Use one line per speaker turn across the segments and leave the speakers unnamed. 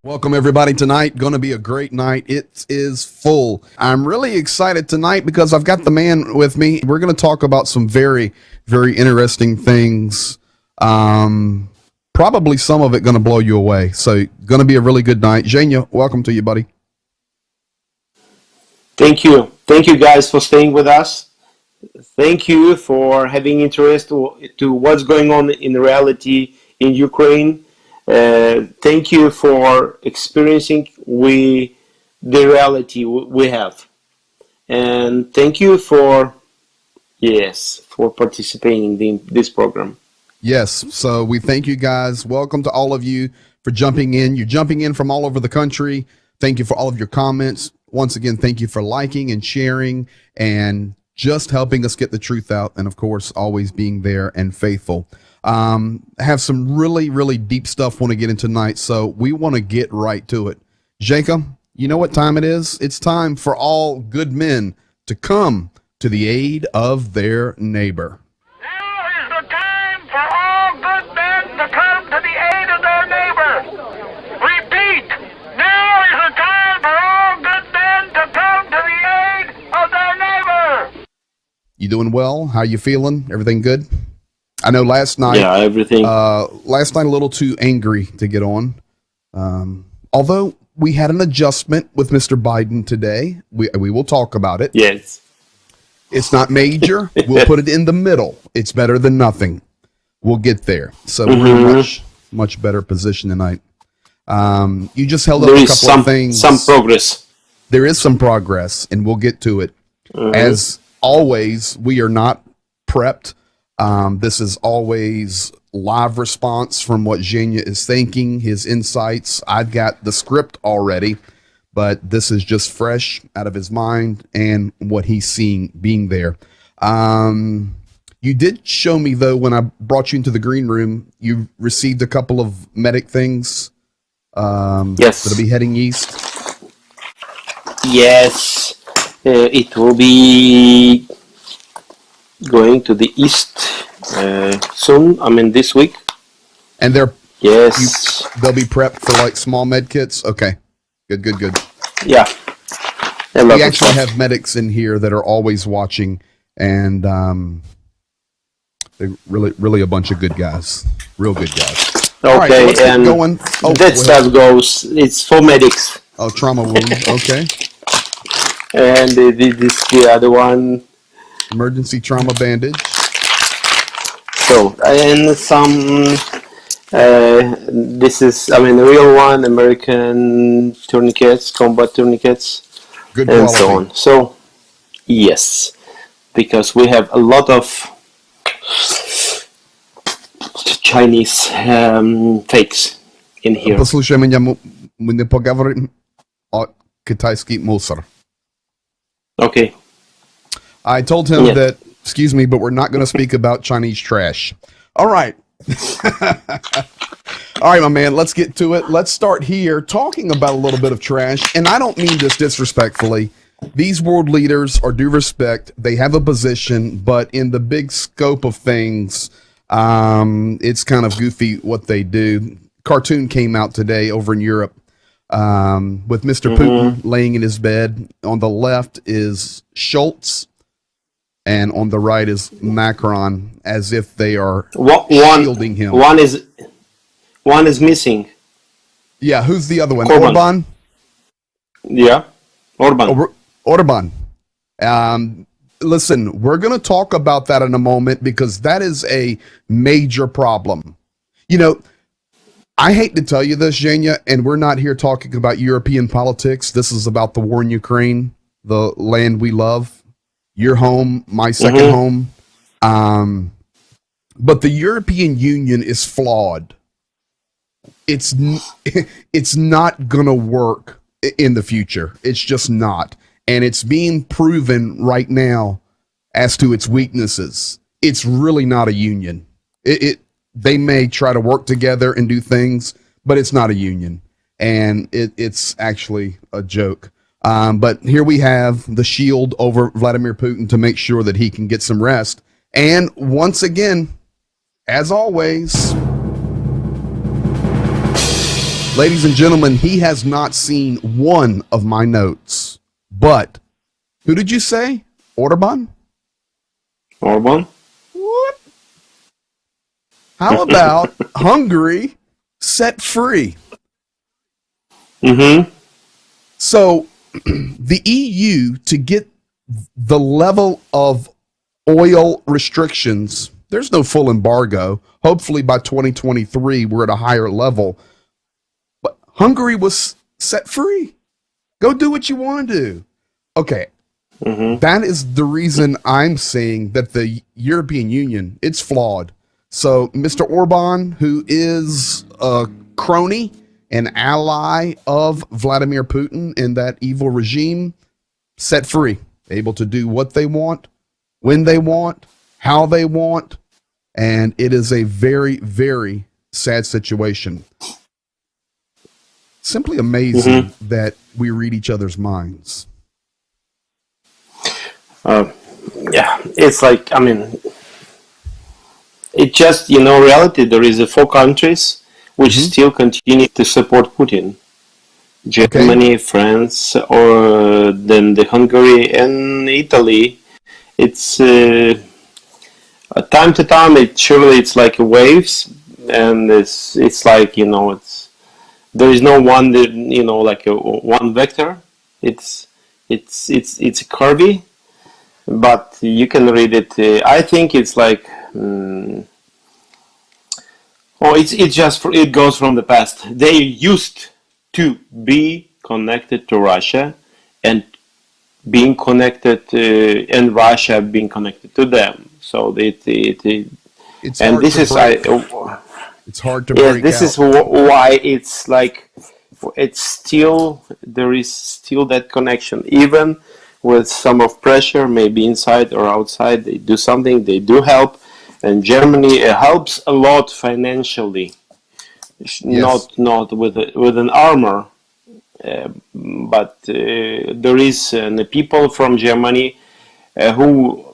Welcome everybody tonight. Going to be a great night. It is full. I'm really excited tonight because I've got the man with me. We're going to talk about some very, very interesting things. Probably some of it going to blow you away. So going to be a really good night. Zhenya, welcome to you, buddy.
Thank you. Thank you guys for staying with us. Thank you for having interest to what's going on in reality in Ukraine. Thank you for experiencing the reality we have, and thank you for participating in this program.
Yes, so we thank you guys. Welcome to all of you for jumping in. You're jumping in from all over the country. Thank you for all of your comments. Once again, thank you for liking and sharing and just helping us get the truth out, and of course, always being there and faithful. Have some really, really deep stuff want to get into tonight, so we want to get right to it. Jacob, you know what time it is? It's time for all good men to come to the aid of their neighbor.
Now is the time for all good men to come to the aid of their neighbor. Repeat, now is the time for all good men to come to the aid of their neighbor.
You doing well? How you feeling? Everything good? I know last night,
everything.
Last night a little too angry to get on. Although we had an adjustment with Mr. Biden today. We will talk about it.
Yes.
It's not major. We'll put it in the middle. It's better than nothing. We'll get there. So we're in much better position tonight. You just held up a couple of things.
Some progress.
There is some progress, and we'll get to it. As always, we are not prepped. This is always live response from what Zhenya is thinking, his insights. I've got the script already, but this is just fresh out of his mind and what he's seeing being there. You did show me, though, when I brought you into the green room, you received a couple of medic things.
Yes.
That'll be heading east.
Yes. It will be going to the east soon. I mean, this week.
And they'll be
Yes.
prepped for like small med kits. Okay, good.
Yeah. I love
We
the
actually
stuff.
have medics in here that are always watching, and they're really a bunch of good guys, real good guys. All right,
Okay,
let's get
and
going. Oh,
that
go ahead.
stuff goes. It's for medics,
Oh, trauma wound. Okay,
and this the other one.
emergency trauma bandage.
So and some. This is, I mean, the real one, American tourniquets, combat tourniquets,
Good
and so
quality.
on. So yes, because we have a lot of Chinese fakes in here.
Послушай меня, мы не поговорим о китайский мусор.
Okay.
I told him
Yeah.
that, excuse me, but we're not going to speak about Chinese trash. All right. All right, my man, let's get to it. Let's start here talking about a little bit of trash. And I don't mean this disrespectfully. These world leaders are due respect. They have a position, but in the big scope of things, it's kind of goofy what they do. Cartoon came out today over in Europe with Mr. Putin laying in his bed. On the left is Schultz, and on the right is Macron, as if they are shielding him.
One is missing.
Yeah, who's the other one?
Orban.
Orban?
Yeah, Orban.
Orban. Listen, we're going to talk about that in a moment because that is a major problem. You know, I hate to tell you this, Zhenya, and we're not here talking about European politics. This is about the war in Ukraine, the land we love, your home, my second home. But the European Union is flawed. It's not going to work in the future. It's just not. And it's being proven right now as to its weaknesses. It's really not a union. They may try to work together and do things, but it's not a union. And it's actually a joke. But here we have the shield over Vladimir Putin to make sure that he can get some rest. And once again, as always, ladies and gentlemen, he has not seen one of my notes. But who did you say? Orban?
Orban?
What? How about Hungary set free? So the EU, to get the level of oil restrictions, there's no full embargo. Hopefully by 2023, we're at a higher level. But Hungary was set free. Go do what you want to do. Okay. That is the reason I'm saying that the European Union, it's flawed. So Mr. Orban, who is a crony, an ally of Vladimir Putin and that evil regime, set free, able to do what they want, when they want, how they want. And it is a very, very sad situation. Simply amazing that we read each other's minds.
Yeah, it's like, I mean, it just, reality, there is 4 countries which still continue to support Putin. Germany, France, or then the Hungary and Italy. It's time to time. It's like waves, and it's like there is no one like one vector. It's curvy, but you can read it. I think it's like. It goes from the past. They used to be connected to Russia, and being connected, and Russia being connected to them. So it's and this is
it's hard to break.
This is why it's like it's still there is still that connection, even with some of pressure, maybe inside or outside. They do something. They do help. And Germany helps a lot financially, not with an armor, but there is the people from Germany who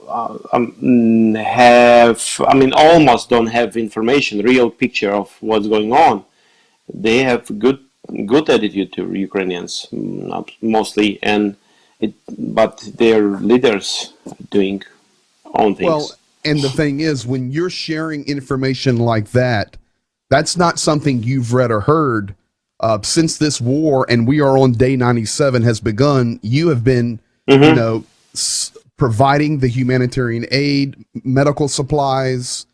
almost don't have information, real picture of what's going on. They have good attitude to Ukrainians, mostly, and but their leaders are doing own things.
Well, and the thing is, when you're sharing information like that, that's not something you've read or heard. Since this war, and we are on day 97, has begun, you have been, providing the humanitarian aid, medical supplies,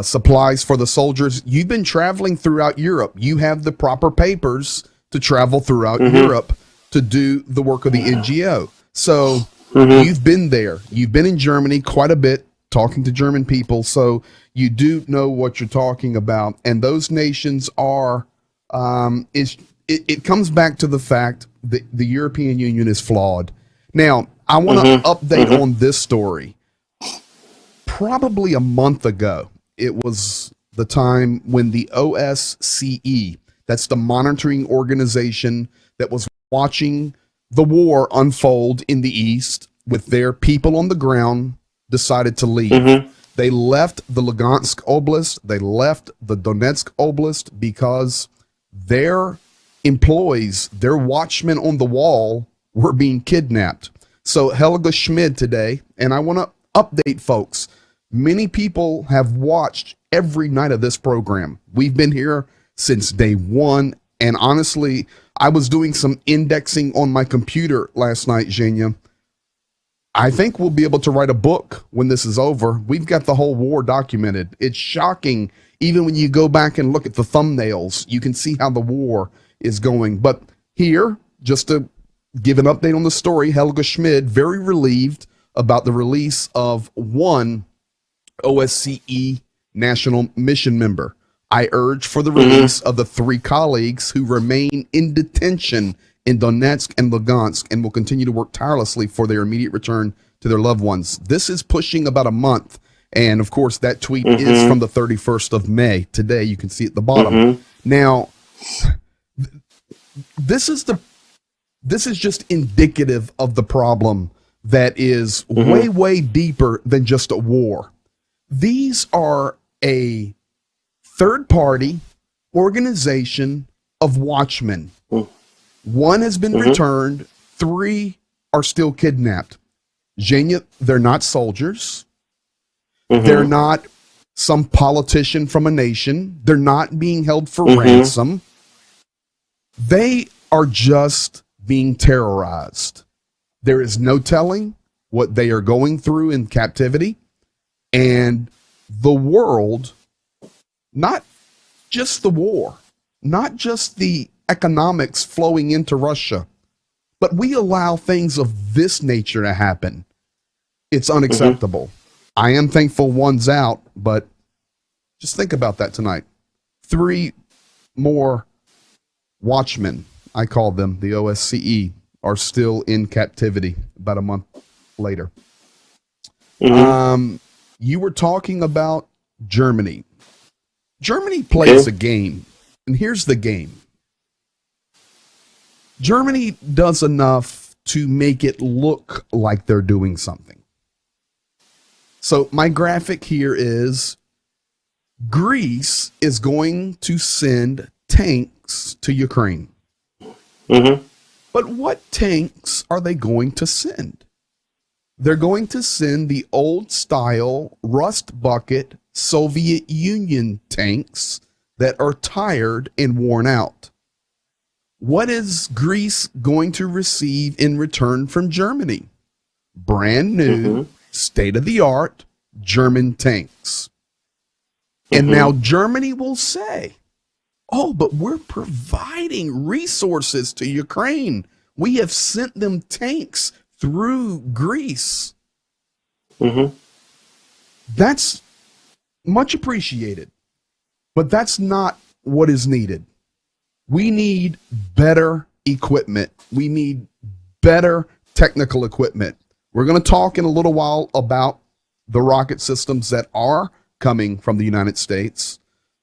supplies for the soldiers. You've been traveling throughout Europe. You have the proper papers to travel throughout Europe to do the work of the NGO. So you've been there. You've been in Germany quite a bit, talking to German people. So you do know what you're talking about. And those nations are, it comes back to the fact that the European Union is flawed. Now, I want to update on this story. Probably a month ago, it was the time when the OSCE, that's the monitoring organization that was watching the war unfold in the East with their people on the ground, decided to leave. They left the Lugansk Oblast, they left the Donetsk Oblast because their employees, their watchmen on the wall, were being kidnapped. So Helga Schmid today, and I want to update folks, many people have watched every night of this program. We've been here since day one, and honestly, I was doing some indexing on my computer last night, Zhenya. I think we'll be able to write a book when this is over. We've got the whole war documented. It's shocking. Even when you go back and look at the thumbnails, you can see how the war is going. But here, just to give an update on the story, Helga Schmid, very relieved about the release of one OSCE national mission member. I urge for the release of the 3 colleagues who remain in detention in Donetsk and Lugansk and will continue to work tirelessly for their immediate return to their loved ones. This is pushing about a month. And of course, that tweet is from the 31st of May. Today, you can see at the bottom. Now, this is just indicative of the problem that is way, way deeper than just a war. These are a third-party organization of watchmen. 1 has been returned. 3 are still kidnapped. Zhenya, they're not soldiers. They're not some politician from a nation. They're not being held for ransom. They are just being terrorized. There is no telling what they are going through in captivity. And the world, not just the war, not just the economics flowing into Russia, but we allow things of this nature to happen. It's unacceptable. I am thankful 1's out, but just think about that tonight. 3 more watchmen, I call them, the OSCE, are still in captivity about a month later. You were talking about Germany. Germany plays a game, and here's the game. Germany does enough to make it look like they're doing something. So my graphic here is Greece is going to send tanks to Ukraine. But what tanks are they going to send? They're going to send the old style rust bucket Soviet Union tanks that are tired and worn out. What is Greece going to receive in return from Germany? Brand new, state-of-the-art German tanks. And now Germany will say, oh, but we're providing resources to Ukraine. We have sent them tanks through Greece. That's much appreciated, but that's not what is needed. We need better equipment. We need better technical equipment. We're going to talk in a little while about the rocket systems that are coming from the United States.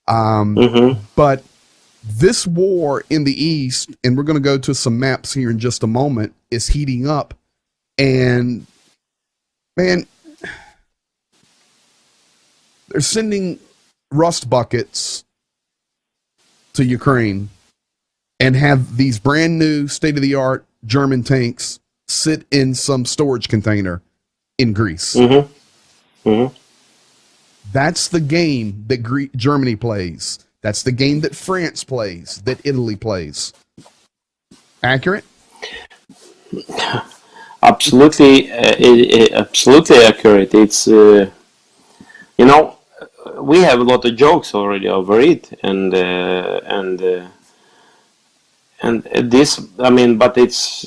But this war in the East, and we're going to go to some maps here in just a moment, is heating up. And, man, they're sending rust buckets to Ukraine and have these brand new state-of-the-art German tanks sit in some storage container in Greece. That's the game that Germany plays. That's the game that France plays, that Italy plays. Accurate?
Absolutely, absolutely accurate. It's we have a lot of jokes already over it, and this. I mean, but it's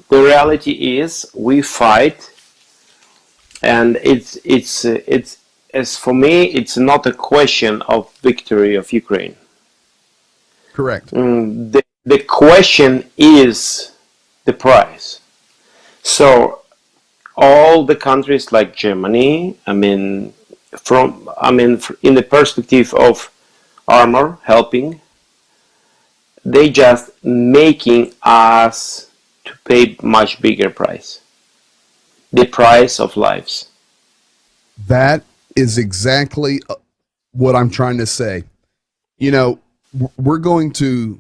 the reality is we fight, and it's as for me, it's not a question of victory of Ukraine.
Correct.
The question is the price. So all the countries like Germany, in the perspective of armor helping, they just making us to pay much bigger price. The price of lives.
That is exactly what I'm trying to say. We're going to,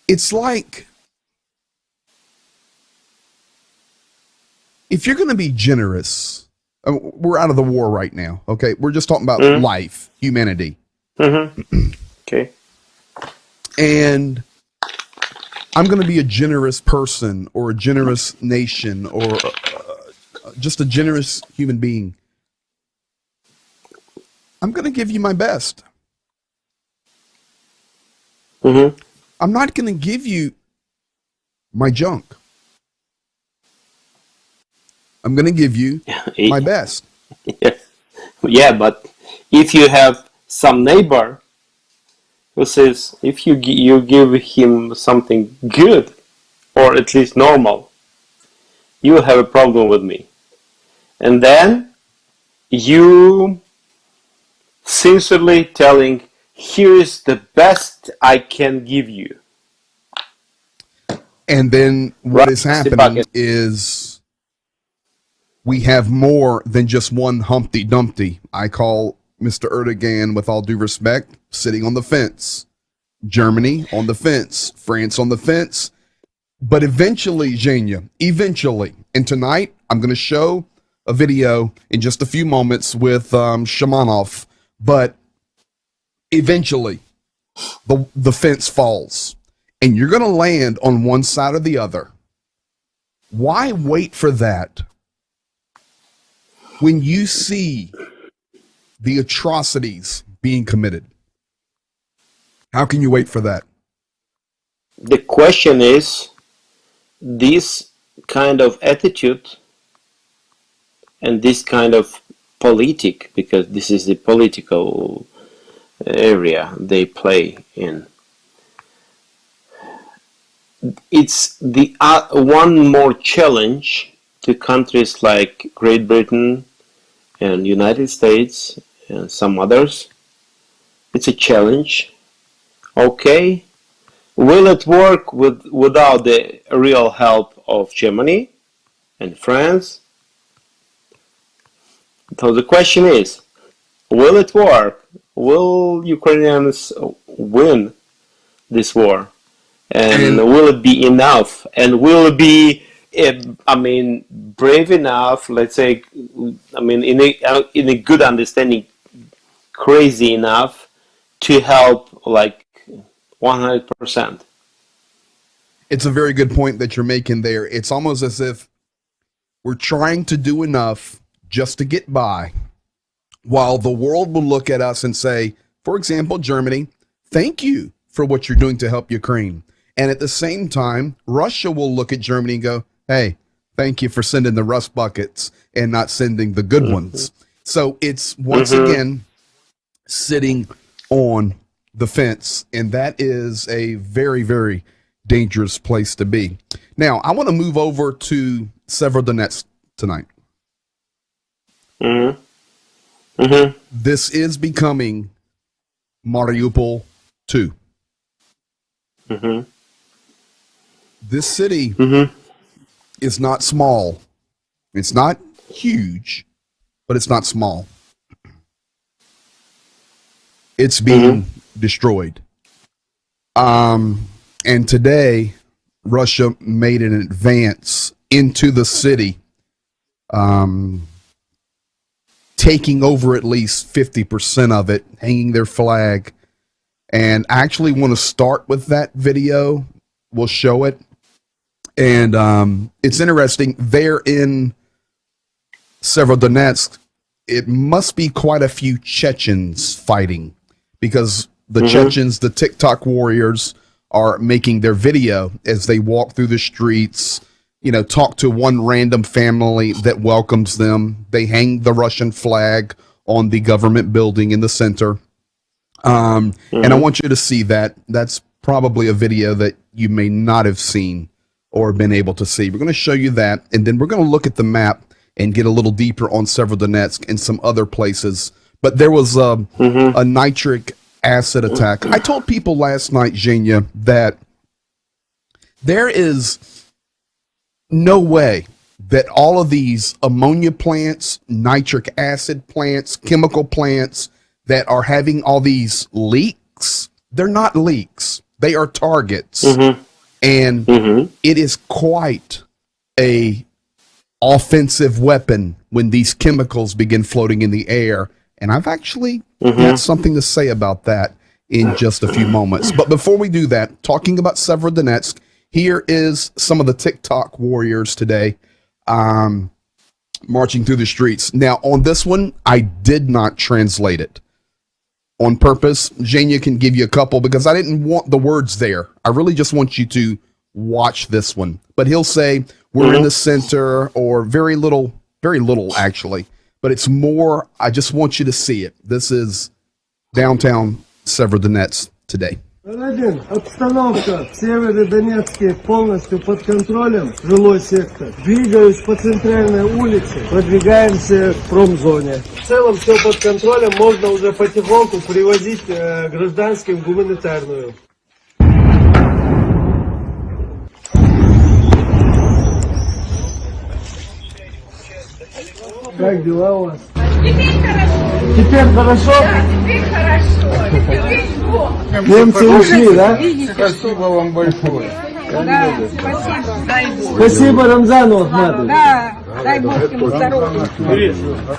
it's like, if you're going to be generous, we're out of the war right now. Okay. We're just talking about life, humanity.
Okay.
And I'm going to be a generous person or a generous nation or just a generous human being. I'm going to give you my best. I'm not going to give you my junk. I'm going to give you my best.
Yeah, but if you have some neighbor who says, if you give him something good, or at least normal, you have a problem with me. And then you sincerely telling, here is the best I can give you.
And then what is happening is we have more than just one Humpty Dumpty. I call Mr. Erdogan, with all due respect, sitting on the fence. Germany on the fence. France on the fence. But eventually, Zhenya, and tonight I'm going to show a video in just a few moments with Shamanov, but eventually the fence falls and you're going to land on one side or the other. Why wait for that when you see the atrocities being committed? How can you wait for that?
The question is, this kind of attitude and this kind of because this is the political area they play in. It's the one more challenge to countries like Great Britain and United States and some others. It's a challenge. Okay, will it work without the real help of Germany and France? So the question is, will it work? Will Ukrainians win this war? And will it be enough? And will it be, brave enough, let's say, in a good understanding, crazy enough to help, like, 100%?
It's a very good point that you're making there. It's almost as if we're trying to do enough just to get by, while the world will look at us and say, for example, Germany, thank you for what you're doing to help Ukraine. And at the same time, Russia will look at Germany and go, hey, thank you for sending the rust buckets and not sending the good ones. So it's once again sitting on the fence. And that is a very, very dangerous place to be. Now, I want to move over to Sever tonight. This is becoming Mariupol 2. This city is not small. It's not huge, but it's not small. It's being destroyed. And today Russia made an advance into the city, taking over at least 50% of it, hanging their flag. And I actually want to start with that video. We'll show it. And it's interesting. They're in Severodonetsk. It must be quite a few Chechens fighting, because the Chechens, the TikTok warriors, are making their video as they walk through the streets, you know, talk to one random family that welcomes them. They hang the Russian flag on the government building in the center. And I want you to see that. That's probably a video that you may not have seen or been able to see. We're going to show you that, and then we're going to look at the map and get a little deeper on Severodonetsk and some other places. But there was a nitric acid attack. I told people last night, Zhenya, that there is no way that all of these ammonia plants, nitric acid plants, chemical plants that are having all these leaks, they're not leaks. They are targets. And it is quite a offensive weapon when these chemicals begin floating in the air. And I've actually got something to say about that in just a few moments. But before we do that, talking about Severodonetsk, here is some of the TikTok warriors today marching through the streets. Now, on this one, I did not translate it on purpose. Zhenya can give you a couple because I didn't want the words there. I really just want you to watch this one. But he'll say, we're in the center, or very little actually. But it's more, I just want you to see it. This is downtown Severodonetsk today.
Один, обстановка в Северодонецке полностью под контролем, жилой сектор. Двигаюсь по центральной улице, продвигаемся к промзоне. В целом все под контролем, можно уже потихоньку привозить гражданским гуманитарную. Как дела у вас? Теперь хорошо.
Теперь хорошо. Теперь Бог.
Немцы ушли, да?
Спасибо вам большое. Да, спасибо. Дай Бог.
Спасибо Рамзану Ахматовичу.
Да, дай Бог ему здоровья.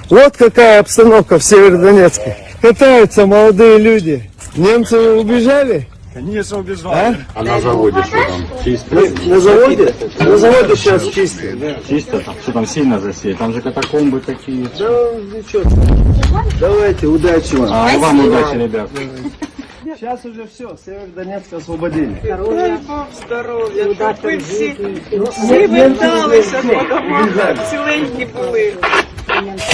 Вот какая обстановка в Северодонецке. Катаются молодые люди. Немцы убежали?
Конечно, убежал.
А
на заводе что там? Чисто?
На заводе? На заводе сейчас чисто.
Чисто там? Что там сильно засеять? Там же катакомбы такие.
Да ничего. Давайте, удачи вам.
А вам удачи, ребят.
Сейчас уже все, Северодонецк освободили.
Дай Бог здоров'я, щоб ви всі верталися по домам, ціленькі були.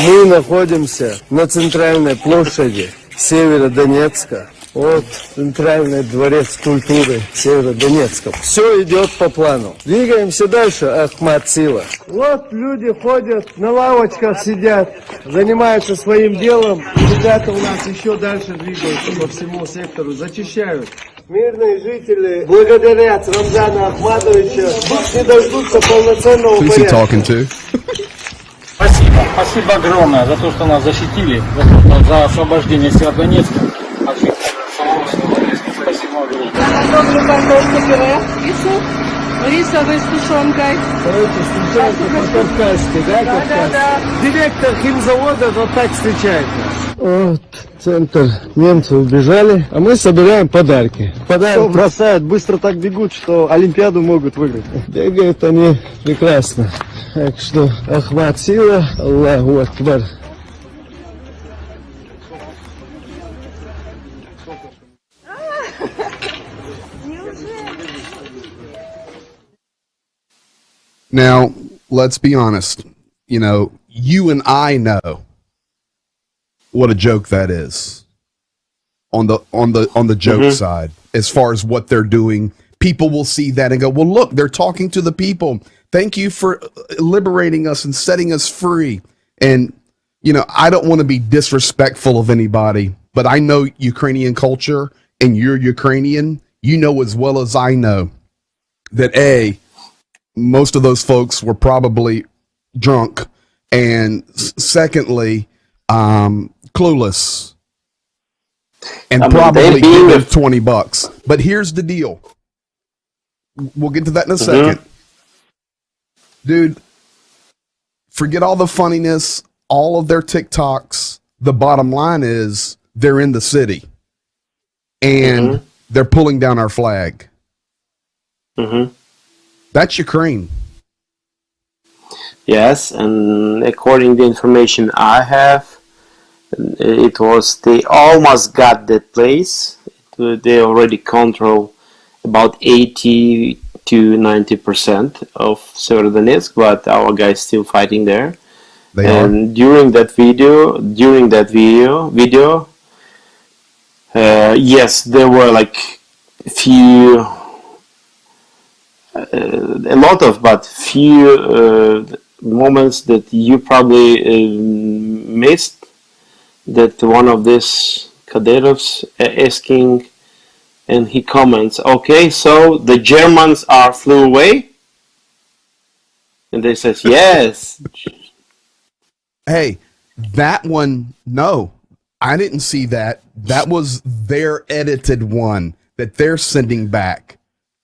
Мы находимся на центральной площади Северодонецка. Вот центральный дворец культуры Северодонецка. Все идет по плану. Двигаемся дальше, Ахмат Сила. Вот люди ходят, на лавочках сидят, занимаются своим делом. Ребята у нас еще дальше двигаются по всему сектору, зачищают. Мирные жители благодарят Рамзана Ахматовича, не дождутся полноценного
Who's he
порядка.
talking to?
Спасибо. Спасибо огромное за то, что нас защитили, за освобождение Северодонецка. Спасибо огромное.
Добрый картошку пюре, рисовый с тушенкой.
По-кавказски, да?
Да.
Директор химзавода вот так встречает нас. Вот, центр. Немцы убежали, а мы собираем подарки. Подарок бросают, быстро так бегут, что Олимпиаду могут выиграть. Бегают они прекрасно. Так что, Ахмат Сила, Аллаху Акбар.
Now, let's be honest. You know, you and I know what a joke that is on the joke side. As far as what they're doing, people will see that and go, well, look, they're talking to the people. Thank you for liberating us and setting us free. And, you know, I don't want to be disrespectful of anybody, but I know Ukrainian culture, and you're Ukrainian. You know as well as I know that most of those folks were probably drunk, and secondly, clueless, and probably gave them $20. But here's the deal. We'll get to that in a second. Dude, forget all the funniness, all of their TikToks. The bottom line is they're in the city and they're pulling down our flag. That's Ukraine.
Yes, and according to the information I have, it was they almost got that place. They already control about 80 to 90% of Severodonetsk, but our guys still fighting there.
They are.
During that video, yes, there were like few, a lot of, but few moments that you probably missed. That one of these Kadyrovs asking, and he comments, "Okay, so the Germans flew away," and they says, "Yes."
Hey, that one, no, I didn't see that. That was their edited one that they're sending back.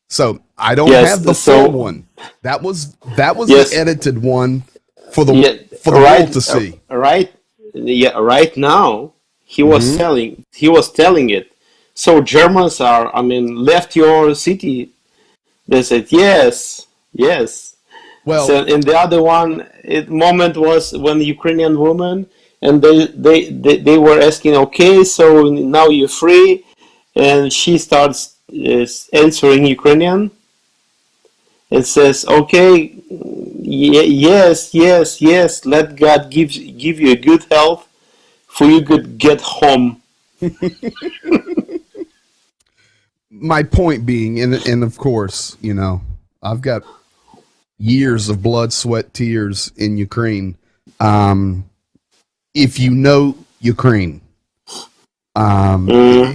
So I don't have the full one. That was the edited one for the world to see.
Right now he was telling it. So Germans left your city. They said yes.
Well,
so, and the other moment was when the Ukrainian woman, and they were asking, okay, so now you're free, and she starts answering Ukrainian and says, okay, yes, let God give you a good health for you could get home.
My point being, and of course, I've got years of blood, sweat, tears in Ukraine. If you know Ukraine,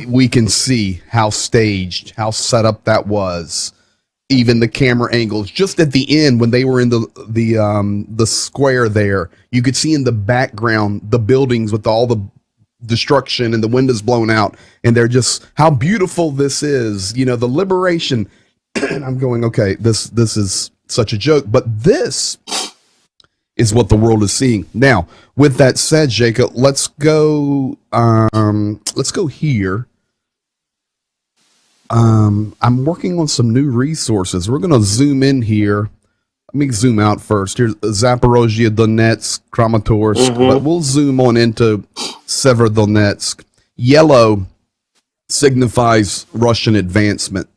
we can see how staged, how set up that was. Even the camera angles, just at the end when they were in the square there, you could see in the background the buildings with all the destruction and the windows blown out, and they're just how beautiful this is. The liberation. And I'm going, okay, this is such a joke, but this is what the world is seeing now. With that said, Jacob, let's go here. I'm working on some new resources. We're going to zoom in here. Let me zoom out first. Here's Zaporozhye, Donetsk, Kramatorsk, but we'll zoom on into Severodonetsk. Yellow signifies Russian advancement.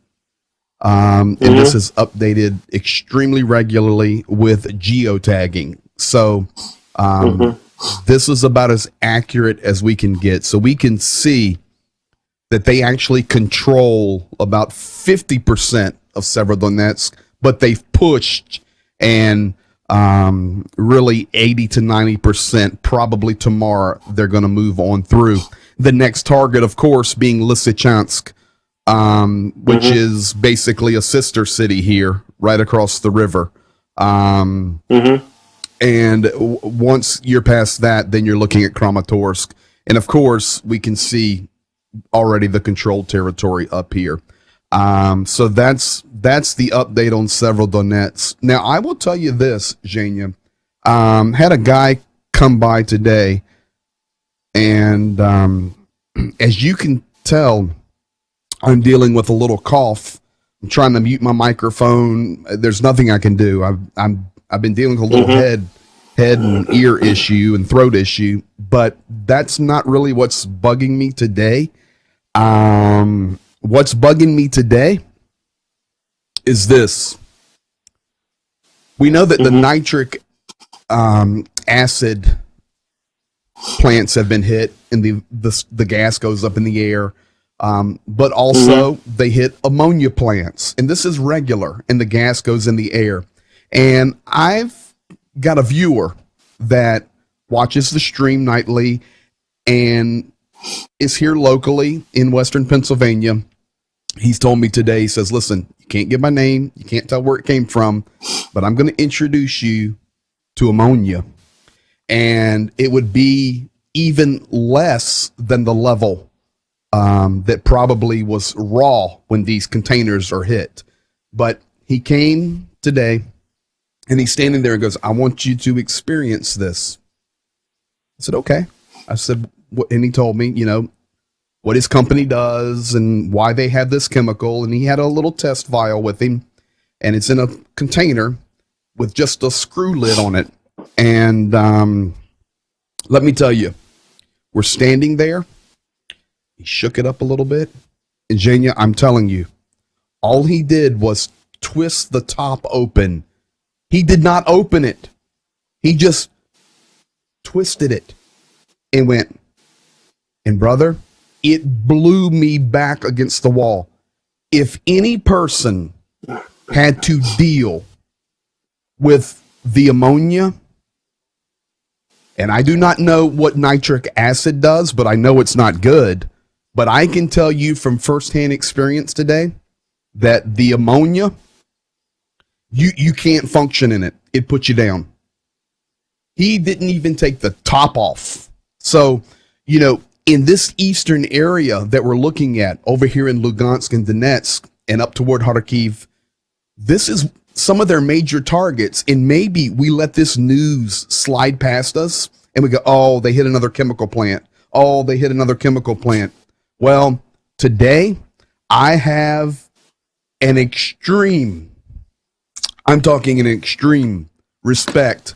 And this is updated extremely regularly with geotagging. So this is about as accurate as we can get. So we can see that they actually control about 50% of Severodonetsk, but they've pushed and really 80 to 90%, probably tomorrow, they're going to move on through. The next target, of course, being Lysychansk, which is basically a sister city here, right across the river. And once you're past that, then you're looking at Kramatorsk. And of course, we can see already the controlled territory up here. So that's the update on Severodonetsk. Now, I will tell you this, Zhenya. Had a guy come by today, and as you can tell, I'm dealing with a little cough. I'm trying to mute my microphone. There's nothing I can do. I've been dealing with a little head and ear issue and throat issue, but that's not really what's bugging me today. What's bugging me today is this. We know that the nitric acid plants have been hit, and the gas goes up in the air. But also they hit ammonia plants, and this is regular, and the gas goes in the air. And I've got a viewer that watches the stream nightly and is here locally in Western Pennsylvania. He's told me today, he says, listen, you can't get my name, you can't tell where it came from, but I'm going to introduce you to ammonia. And it would be even less than the level that probably was raw when these containers are hit. But he came today and he's standing there and goes, I want you to experience this. I said, okay. I said, and he told me, what his company does and why they have this chemical. And he had a little test vial with him, and it's in a container with just a screw lid on it. And let me tell you, we're standing there. He shook it up a little bit. And Jania, I'm telling you, all he did was twist the top open. He did not open it. He just twisted it and went. And brother, it blew me back against the wall. If any person had to deal with the ammonia, and I do not know what nitric acid does, but I know it's not good. But I can tell you from firsthand experience today that the ammonia, you can't function in it. It puts you down. He didn't even take the top off. So, in this eastern area that we're looking at over here in Lugansk and Donetsk and up toward Kharkiv, this is some of their major targets. And maybe we let this news slide past us and we go, oh, they hit another chemical plant. Oh, they hit another chemical plant. Well, today I have an extreme respect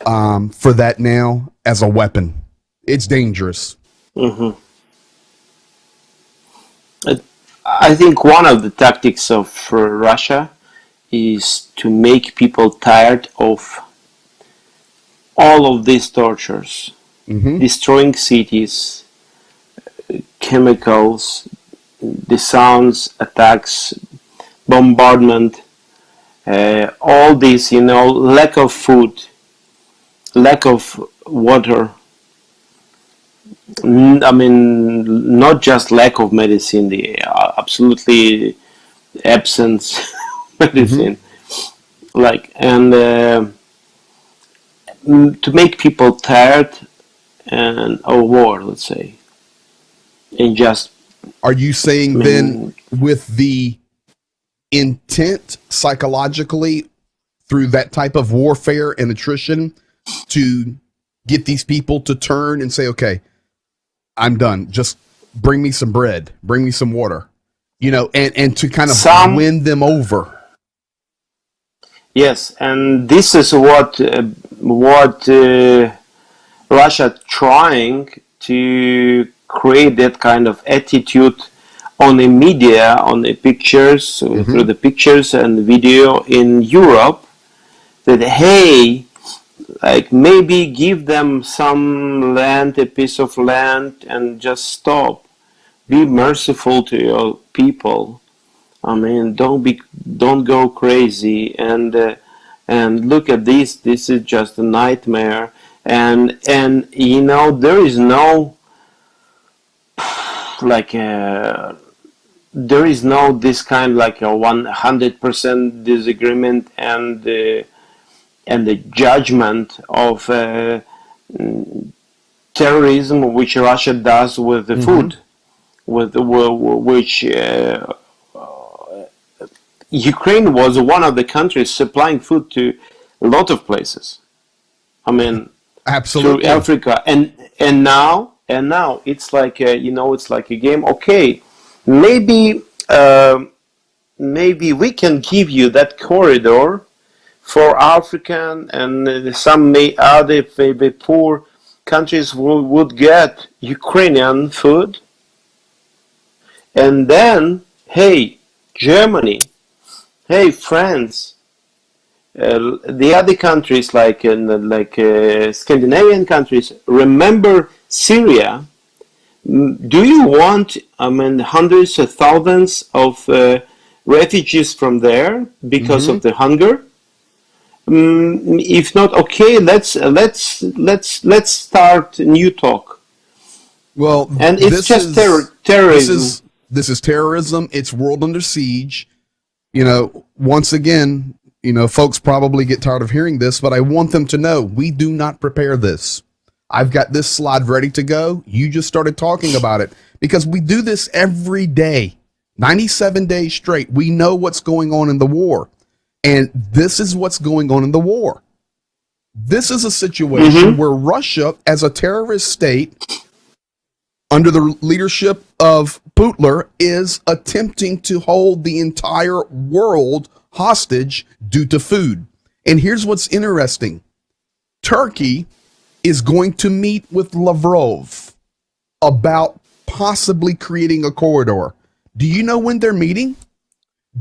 for that now as a weapon. It's dangerous.
Mm-hmm. I think one of the tactics of Russia is to make people tired of all of these tortures, destroying cities, chemicals, the sounds, attacks, bombardment, all this, lack of food, lack of water. I mean, not just lack of medicine, the absolutely absence of medicine. To make people tired and of war, let's say. And just,
are you saying then with the intent psychologically through that type of warfare and attrition to get these people to turn and say, okay, I'm done. Just bring me some bread, bring me some water, and to kind of win them over.
Yes, and this is what Russia trying to create that kind of attitude on the media, on the pictures, through the pictures and video in Europe, that hey, maybe give them some land, a piece of land, and just stop. Be merciful to your people. I mean, don't go crazy, and look at this. This is just a nightmare, and there is no there is no this kind like a 100% disagreement and the judgment of terrorism which Russia does with the food, with which Ukraine was one of the countries supplying food to a lot of places. I mean,
absolutely,
through Africa, and now it's like it's like a game. Okay, maybe we can give you that corridor for African and some other maybe poor countries would get Ukrainian food, and then hey, Germany, hey, France, the other countries like Scandinavian countries, remember Syria. Do you want, hundreds of thousands of refugees from there because of the hunger? If not, okay, let's start a new talk.
Well,
and it's just terrorism.
This is terrorism. It's world under siege. Once again, folks probably get tired of hearing this, but I want them to know we do not prepare this. I've got this slide ready to go. You just started talking about it because we do this every day, 97 days straight. We know what's going on in the war. And this is what's going on in the war. This is a situation where Russia, as a terrorist state, under the leadership of Putler, is attempting to hold the entire world hostage due to food. And here's what's interesting. Turkey is going to meet with Lavrov about possibly creating a corridor. Do you know when they're meeting?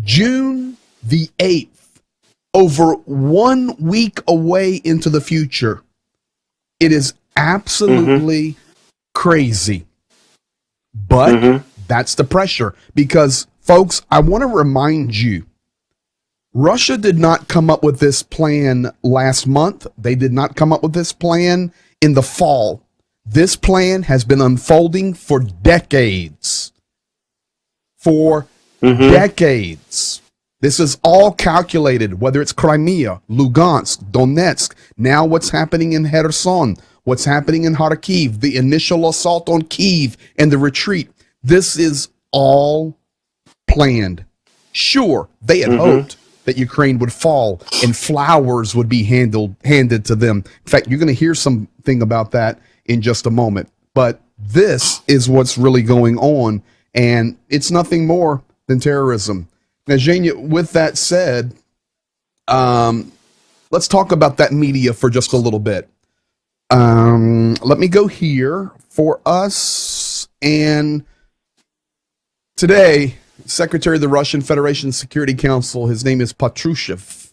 June the 8th. Over 1 week away into the future. It is absolutely crazy. But that's the pressure. Because, folks, I want to remind you, Russia did not come up with this plan last month. They did not come up with this plan in the fall. This plan has been unfolding for decades. For decades. This is all calculated, whether it's Crimea, Lugansk, Donetsk, now what's happening in Kherson, what's happening in Kharkiv, the initial assault on Kyiv and the retreat. This is all planned. Sure, they had hoped that Ukraine would fall and flowers would be handed to them. In fact, you're going to hear something about that in just a moment. But this is what's really going on, and it's nothing more than terrorism. Now, Zhenya, with that said, let's talk about that media for just a little bit. Let me go here for us. And today, Secretary of the Russian Federation Security Council, his name is Patrushev,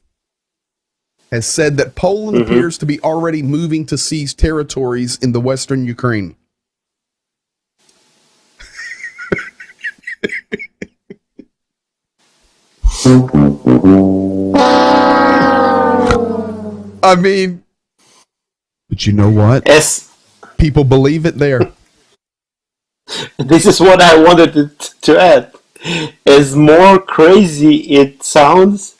has said that Poland appears to be already moving to seize territories in the western Ukraine. I mean, but you know what? People believe it there.
This is what I wanted to add. As more crazy it sounds,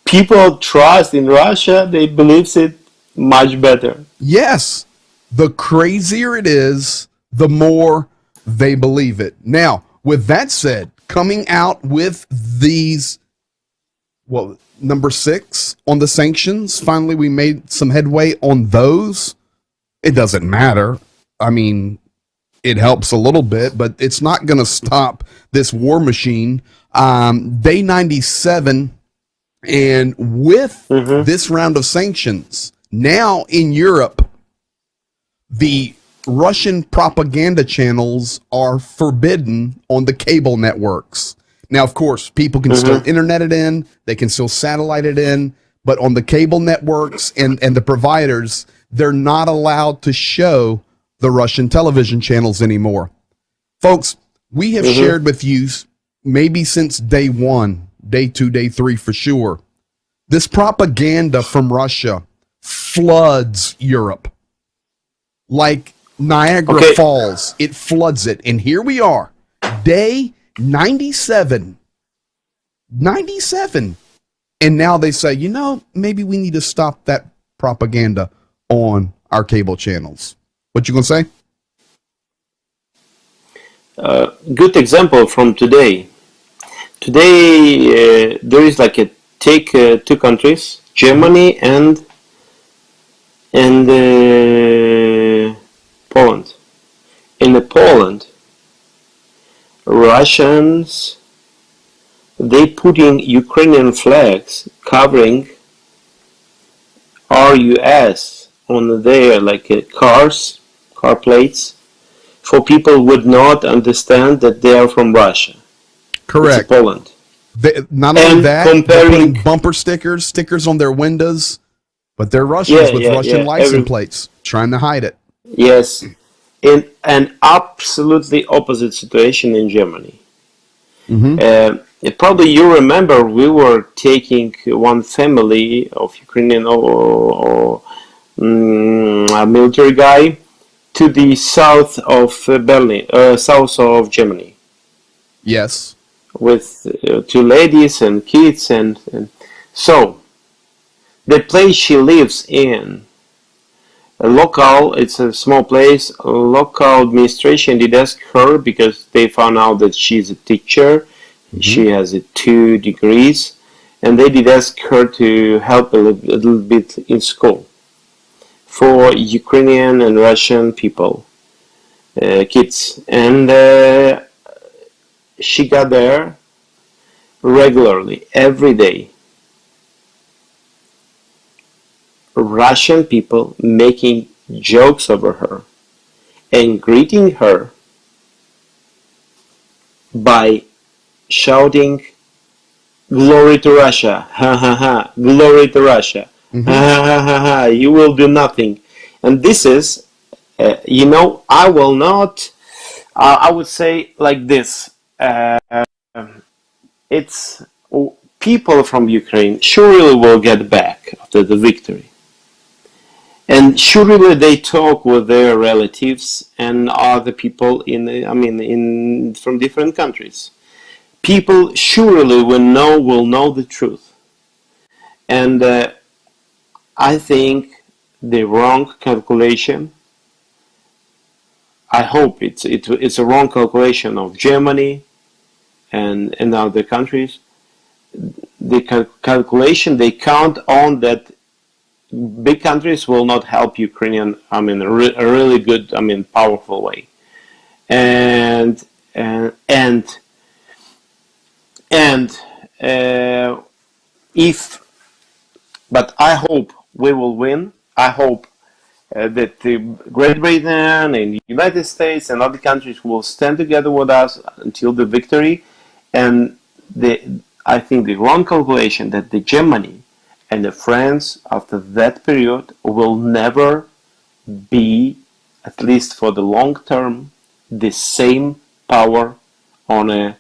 people trust in Russia, they believe it much better.
Yes. The crazier it is, the more they believe it. Now, with that said, coming out with these, well, number 6 on the sanctions, finally we made some headway on those. It doesn't matter. I mean, it helps a little bit, but it's not going to stop this war machine. Day 97, and with this round of sanctions, now in Europe, the Russian propaganda channels are forbidden on the cable networks. Now, of course, people can still internet it in, they can still satellite it in, but on the cable networks and the providers, they're not allowed to show the Russian television channels anymore. Folks, we have shared with you, maybe since day 1, day 2, day 3 for sure, this propaganda from Russia floods Europe. Like Niagara Falls, it floods it. And here we are, day 97. 97. And now they say, you know, maybe we need to stop that propaganda on our cable channels. What you going to say?
Good example from today. Today, there is like take 2 countries, Germany and Poland. In Poland, Russians, they put in Ukrainian flags covering RUS on their car plates, for people would not understand that they are from Russia.
Correct.
It's Poland.
Not only that, they're putting bumper stickers on their windows, but they're Russians with Russian license plates, trying to hide it.
Yes, in an absolutely opposite situation in Germany. Probably you remember we were taking one family of Ukrainian military guy to the south of Berlin, south of Germany.
Yes.
With 2 ladies and kids, and so the place she lives in, it's a small place, local administration did ask her, because they found out that she's a teacher, She has 2 degrees, and they did ask her to help a little bit in school for Ukrainian and Russian people, kids. And she got there regularly, every day. Russian people making jokes over her and greeting her by shouting, "Glory to Russia, ha ha ha, glory to Russia, ha ha ha ha, you will do nothing." And this is, I will not, I would say like this, it's people from Ukraine surely will get back after the victory. And surely they talk with their relatives and other people from different countries. People surely will know the truth. And I think the wrong calculation, I hope it's a wrong calculation of Germany and other countries. The calculation, they count on that big countries will not help Ukrainian, a really good, powerful way. And but I hope we will win. I hope that Great Britain and the United States and other countries will stand together with us until the victory. And I think the wrong calculation that the Germany and the France after that period will never be, at least for the long term, the same power on a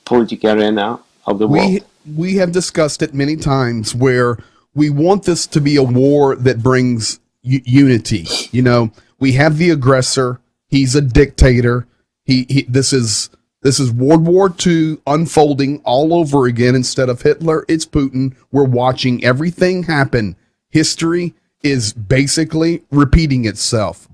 political arena of the world.
We have discussed it many times where we want this to be a war that brings unity. We have the aggressor. He's a dictator. This is World War II unfolding all over again. Instead of Hitler, it's Putin. We're watching everything happen. History is basically repeating itself.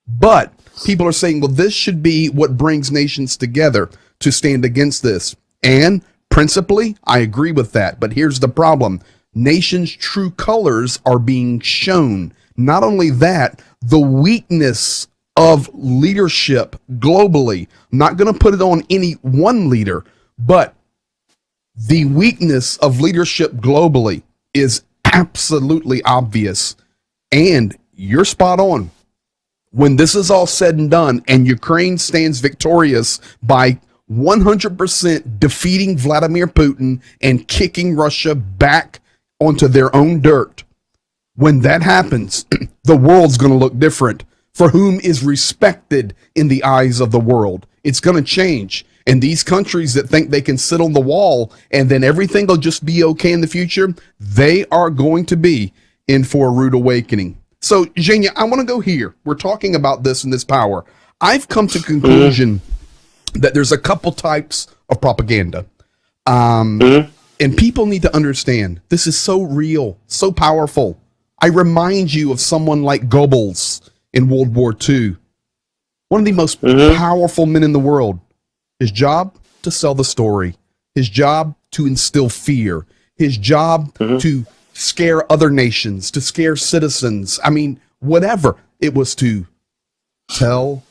But people are saying, well, this should be what brings nations together to stand against this. And principally, I agree with that. But here's the problem. Nations' true colors are being shown. Not only that, the weakness of leadership globally. I'm not going to put it on any one leader, but the weakness of leadership globally is absolutely obvious. And you're spot on. When this is all said and done and Ukraine stands victorious by 100% defeating Vladimir Putin and kicking Russia back onto their own dirt, when that happens, the world's going to look different. For whom is respected in the eyes of the world. It's going to change. And these countries that think they can sit on the wall and then everything will just be okay in the future, they are going to be in for a rude awakening. So, Zhenya, I want to go here. We're talking about this and this power. I've come to conclusion that there's a couple types of propaganda. And people need to understand this is so real, so powerful. I remind you of someone like Goebbels in World War II. One of the most powerful men in the world. His job to sell the story. His job to instill fear. His job to scare other nations, to scare citizens. Whatever. It was to tell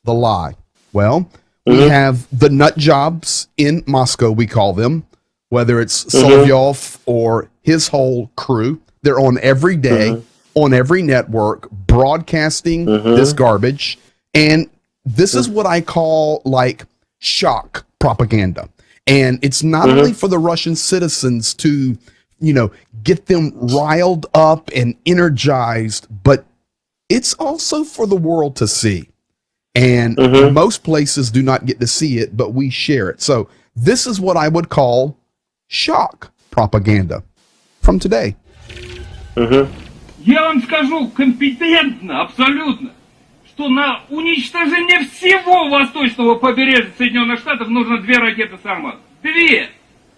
the lie. Well, we have the nut jobs in Moscow, we call them, whether it's Solovyov or his whole crew. They're on every day, on every network, broadcasting this garbage. And this is what I call like shock propaganda. And it's not only for the Russian citizens to, get them riled up and energized, but it's also for the world to see. And most places do not get to see it, but we share it. So this is what I would call shock propaganda from today.
Я вам скажу компетентно, абсолютно, что на уничтожение всего восточного побережья Соединенных Штатов нужно 2 ракеты «Сармат». 2!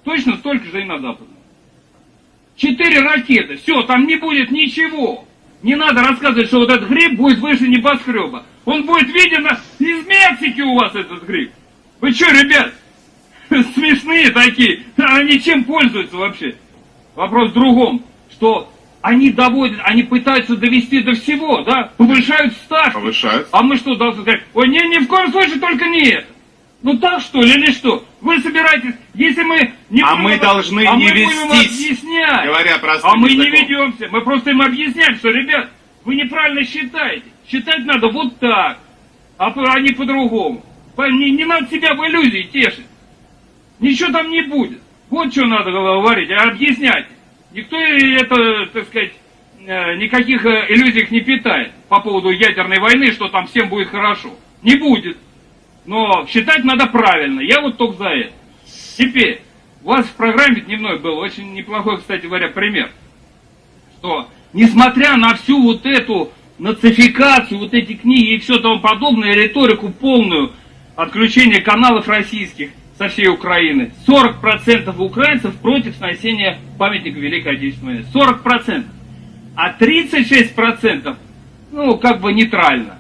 Точно столько же и на западном. 4 ракеты. Все, там не будет ничего. Не надо рассказывать, что вот этот гриб будет выше небоскреба. Он будет виден из Мексики у вас, этот гриб. Вы что, ребят? смешные такие. Они чем пользуются вообще? Вопрос в другом, что они доводят, они пытаются довести до всего, да? Повышают ставки.
Повышают.
А мы что, должны сказать? Ой, ни в коем случае только не это. Ну так что ли, или что? Вы собираетесь, если мы не
А
будем,
мы должны
а
не
мы будем
вестись,
объяснять.
говоря простым
А мы не
языком.
ведемся. Мы просто им объясняем, что, ребят, вы неправильно считаете. Считать надо вот так, а не по-другому. Не надо себя в иллюзии тешить. Ничего там не будет. Вот что надо говорить, объяснять. Никто это, так сказать, никаких иллюзий не питает по поводу ядерной войны, что там всем будет хорошо. Не будет. Но считать надо правильно. Я вот только за это. Теперь, у вас в программе дневной был очень неплохой, кстати говоря, пример. Что, несмотря на всю вот эту нацификацию, вот эти книги и все тому подобное, риторику полную, отключение каналов российских со всей Украины, 40% украинцев против сносения памятника Великой Отечественной войны. 40%. А 36%, ну, как бы нейтрально.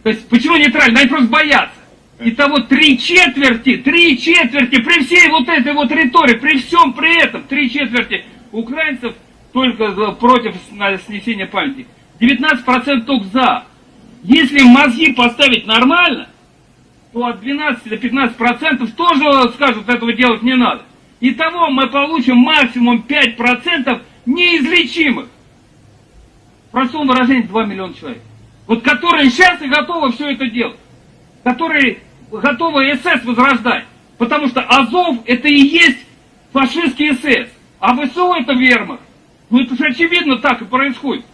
То есть, почему нейтрально? Они просто боятся. Итого 3/4 при всей вот этой вот риторике, при всем при этом, 3/4 украинцев только против снесения памятника. 19% только за. Если мозги поставить нормально, то от 12 до 15% тоже скажут, этого делать не надо. Итого мы получим максимум 5% неизлечимых. В простом выражении 2 миллиона человек. Вот которые сейчас и готовы все это делать. Которые готовы СС возрождать. Потому что Азов это и есть фашистский СС. А ВСУ это вермахт. Ну это же очевидно так и происходит.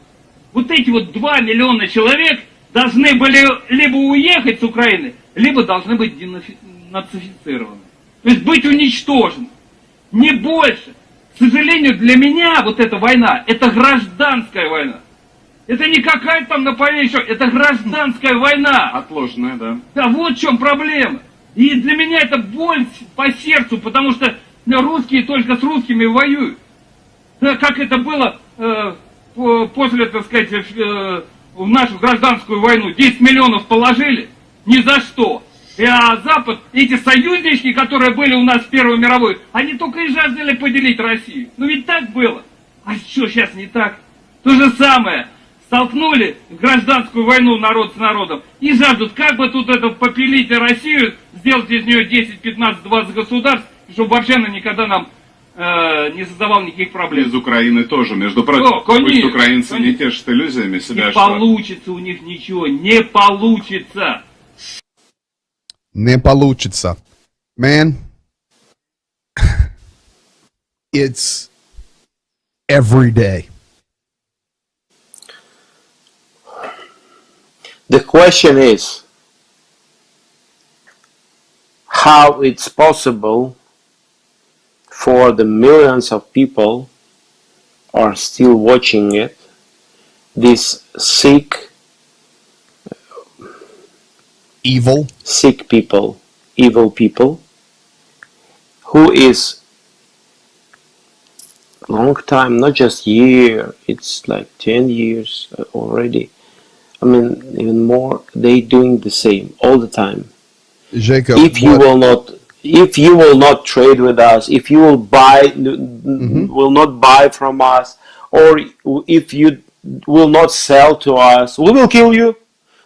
Вот эти вот 2 миллиона человек должны были либо уехать с Украины, либо должны быть денацифицированы. То есть быть уничтожены. Не больше. К сожалению, для меня вот эта война, это гражданская война. Это не какая-то там нападение еще, это гражданская война.
Отложенная, да.
Да, вот в чем проблема. И для меня это боль по сердцу, потому что русские только с русскими воюют. Да, как это было после, так сказать, в нашу гражданскую войну. 10 миллионов положили, ни за что. А Запад, эти союзнички, которые были у нас в Первой мировой, они только и жаждали поделить Россию. Ну ведь так было. А что сейчас не так? То же самое. Столкнули в гражданскую войну народ с народом и жаждут, как бы тут это попилить Россию, сделать из нее 10, 15, 20 государств, чтобы вообще она никогда нам не создавала никаких проблем.
Из Украины тоже, между прочим. Пусть украинцы не тешат иллюзиями себя.
Не получится у них ничего, не получится.
Не получится. Man, it's every day.
The question is how it's possible for the millions of people are still watching it, these sick people, evil people, who is long time, not just year, it's like 10 years already. I mean, even more, they doing the same all the time.
Jacob,
if you will not trade with us, if you will will not buy from us, or if you will not sell to us, we will kill you.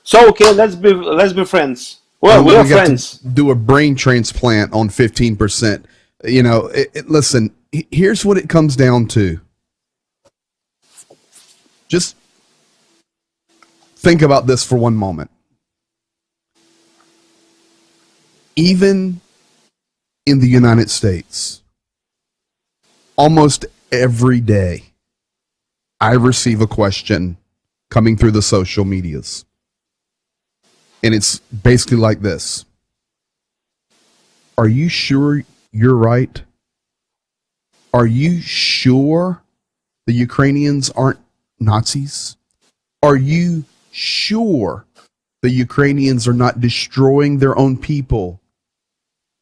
So okay, let's be friends. Well, we are friends.
Do a brain transplant on 15%. You know, listen. Here's what it comes down to. Just think about this for one moment. Even in the United States, almost every day, I receive a question coming through the social medias. And it's basically like this. Are you sure you're right? Are you sure the Ukrainians aren't Nazis? Are you sure the Ukrainians are not destroying their own people?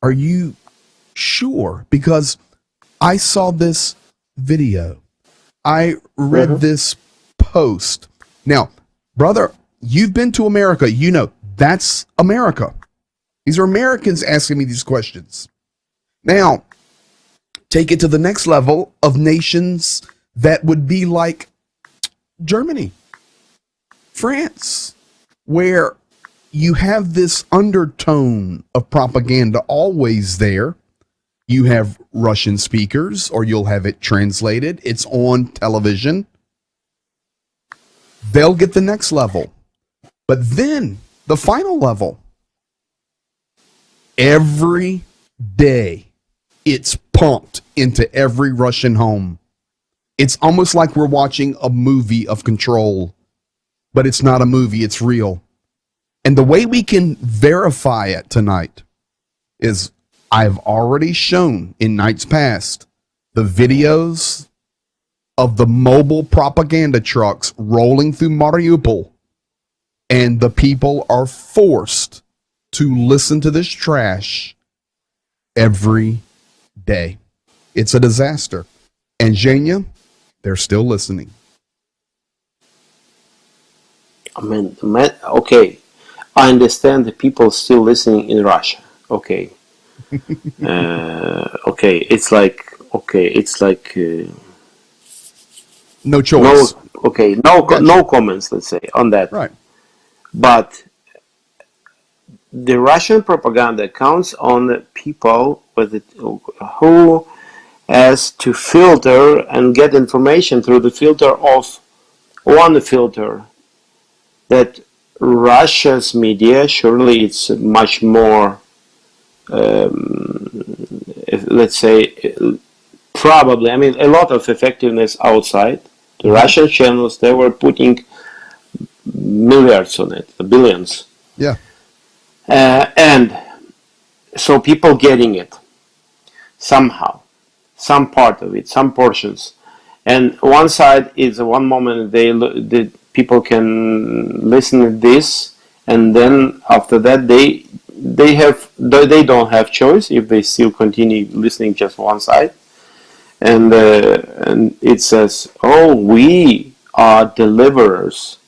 Are you sure? Because I saw this video. I read this post. Now, brother, you've been to America. You know, that's America. These are Americans asking me these questions. Now, take it to the next level of nations that would be like Germany, France, where you have this undertone of propaganda always there. You have Russian speakers, or you'll have it translated. It's on television. They'll get the next level. But then the final level, every day it's pumped into every Russian home. It's almost like we're watching a movie of control, but it's not a movie, it's real. And the way we can verify it tonight is I've already shown in nights past the videos of the mobile propaganda trucks rolling through Mariupol, and the people are forced to listen to this trash every day. It's a disaster. And Zhenya, they're still listening.
I mean, okay, I understand the people still listening in Russia. Okay. Okay, it's like
no choice.
No comments, let's say, on that.
Right.
But the Russian propaganda counts on the people who has to filter and get information through the filter of one filter. That Russia's media, surely it's much more, let's say, probably, I mean, a lot of effectiveness outside. The Russian channels, they were putting milliards on it, billions.
Yeah.
And so people getting it somehow, some part of it, some portions. And one side is one moment the people can listen to this, and then after that they don't have choice if they still continue listening just one side. And it says, oh, we are deliverers.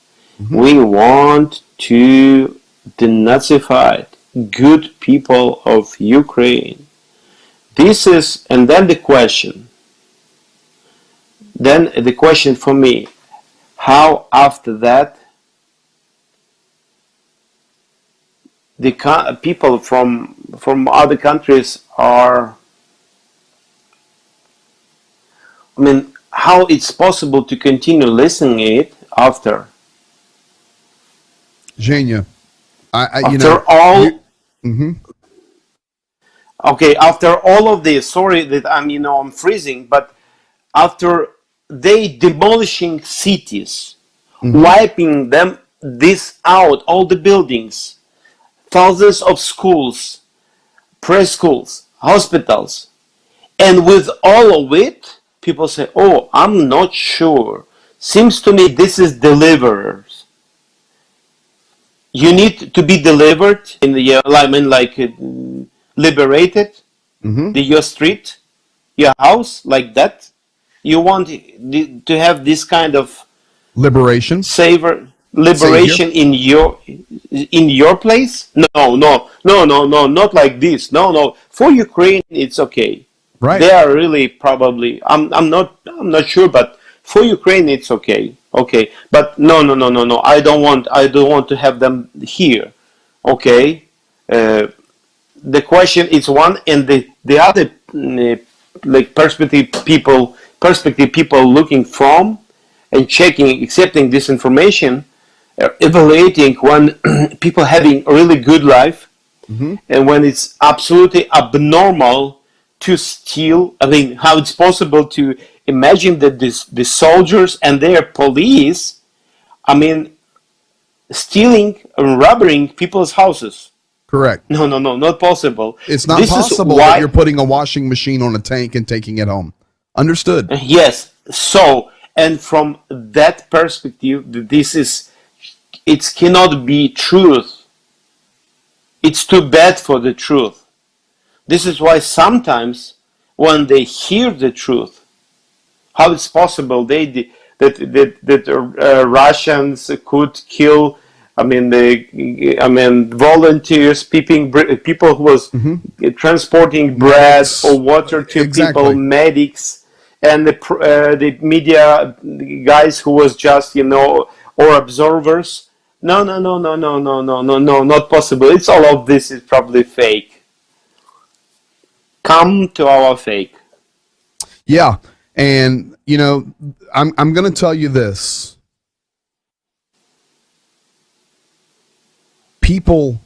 Mm-hmm. We want to denazify good people of Ukraine. This is, and then the question for me, how after that the people from other countries are, I mean, how it's possible to continue listening it after?
Zhenya,
Okay, after all of this, sorry that I'm freezing, but after they demolishing cities, wiping this out, all the buildings, thousands of schools, preschools, hospitals, and with all of it, people say, oh, I'm not sure. Seems to me this is deliverers. You need to be delivered in the, liberated, your street, your house, like that. You want to have this kind of
liberation,
liberation in your place? No, not like this. No. For Ukraine, it's okay.
Right.
They are really probably. I'm not sure, but for Ukraine, it's okay. Okay, but no. I don't want to have them here. Okay. The question is one, and the other perspective people looking from and checking, accepting this information, evaluating when people having a really good life, and when it's absolutely abnormal to steal. I mean, how it's possible to imagine that the soldiers and their police, I mean, stealing and robbing people's houses.
Correct.
No, not possible.
It's not possible that you're putting a washing machine on a tank and taking it home. Understood.
Yes. So, and from that perspective, it cannot be truth. It's too bad for the truth. This is why sometimes when they hear the truth, how it's possible that Russians could kill volunteers, people who was transporting bread or water to people, medics, and the media guys who was just, or observers. No, not possible. It's all of this is probably fake. Come to our fake.
Yeah, and I'm going to tell you this. People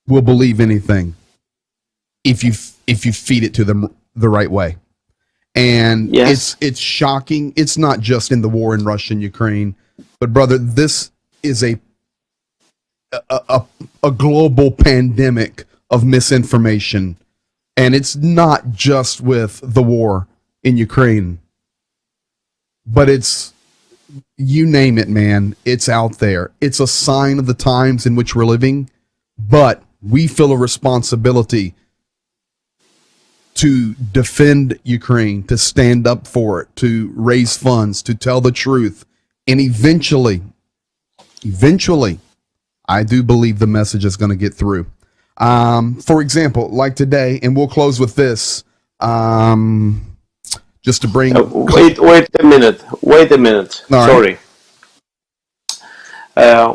will believe anything if you feed it to them the right way. And it's shocking. It's not just in the war in Russia and Ukraine, but brother, this is a global pandemic of misinformation. And it's not just with the war in Ukraine, but it's, you name it, man, it's out there. It's a sign of the times in which we're living, but we feel a responsibility to defend Ukraine, to stand up for it, to raise funds, to tell the truth. And eventually, I do believe the message is going to get through. For example, like today, and we'll close with this, just to bring...
Wait a minute. Right. Sorry.